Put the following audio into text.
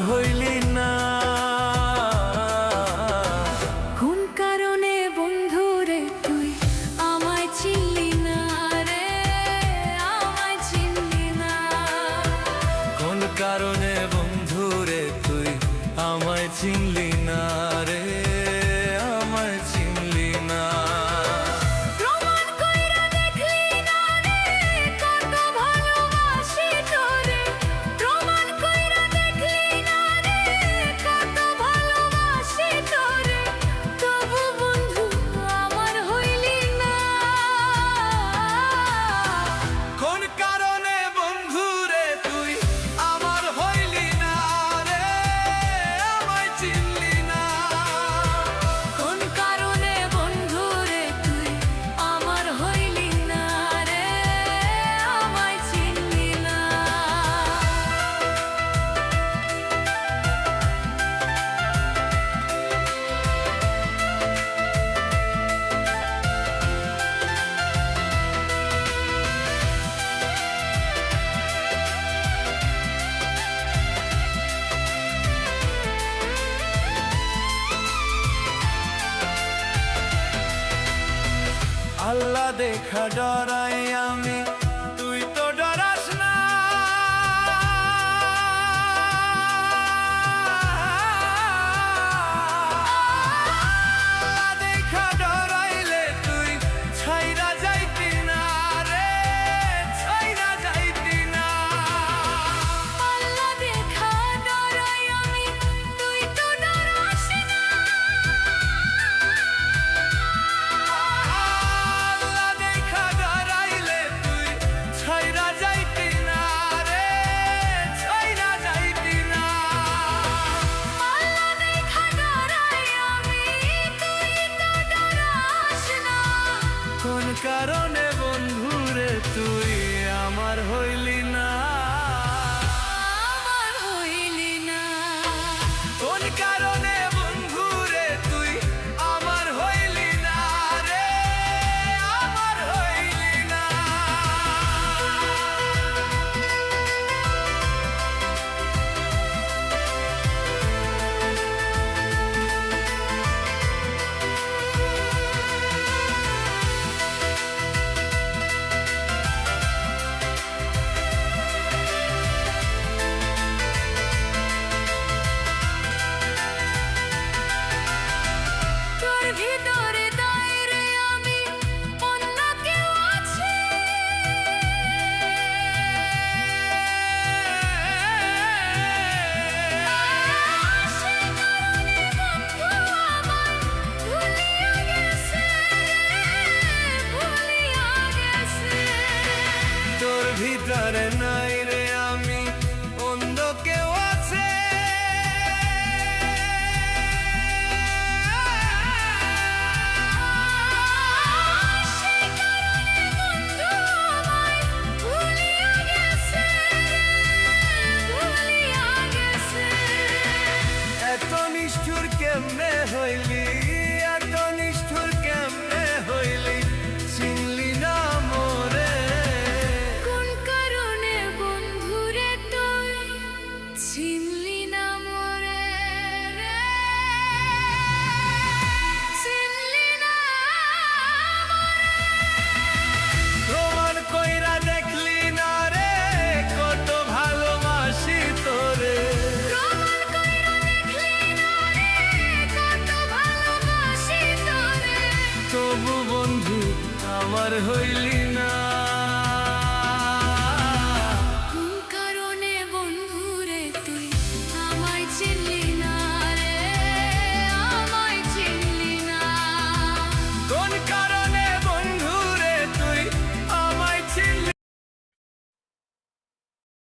হইলি না। কোন কারণে বন্ধু রে তুই আমায় চিনলি না রে, আমায় চিনলি না। কোন কারণে বন্ধু রে তুই আমায় চিনলি না রে, আমায় চিনলি না। প্রমাণ কইরা দেখলি না রে কত ভালোবাসি তোরে, প্রমাণ কইরা দেখলি না রে কত ভালোবাসি তোরে, তবু বন্ধু আমার হইলি না। কোন কারণে বন্ধু রে তুই আমার হইলি না রে, আমায় চিনলি না। কোন কারণে বন্ধু রে তুই আমার হইলি না রে, আমায় চিনলি না। আল্লাহ দেখা ডরাই আমি, তুই তো ডরাস না। আল্লাহ দেখা ডরাইলে তুই ছাইরা যাইতি না রে, ছাইরা যাইতি না। আল্লাহ দেখা ডরাই আমি, তুই তো ডরাস না। আল্লাহ দেখা ডরাইলে তুই ছাইরা যাইতি না রে, ছাইরা যাইতি না। আল্লাহ দেখা ডরাই আমি, তুই তো ডরাস না। কোন কারণে বন্ধু রে তুই আমার হইলি না, আমার হইলি না। কোন কারণে বন্ধু রে তুই আমার হইলি না রে, আমার হইলি না। তোর ভিতরে দাইরে আমি অন্য কেউ আছে। সে কারণে বন্ধু আমায় ভুলিয়া গেছে, ভুলিয়া গেছে। তোর ভিতরে নাই রে আমি, অন্ধ কেউ আছে। সে কারণে বন্ধু আমায় ভুলিয়া গেছে, ভুলিয়া গেছে। এত নিষ্ঠুর কেমনে হইলি, এত নিষ্ঠুর কেমনে হইলি, চিনলি না মোরে। কোন কারণে বন্ধু রে তুই চিনলি না মোরে রে, চিনলি না মোরে। প্রমাণ কইরা দেখলি না রে কত ভালোবাসি তোরে। প্রমাণ কইরা দেখলি না রে কত ভালোবাসি তোরে, তবু বন্ধু আমার হইলি না।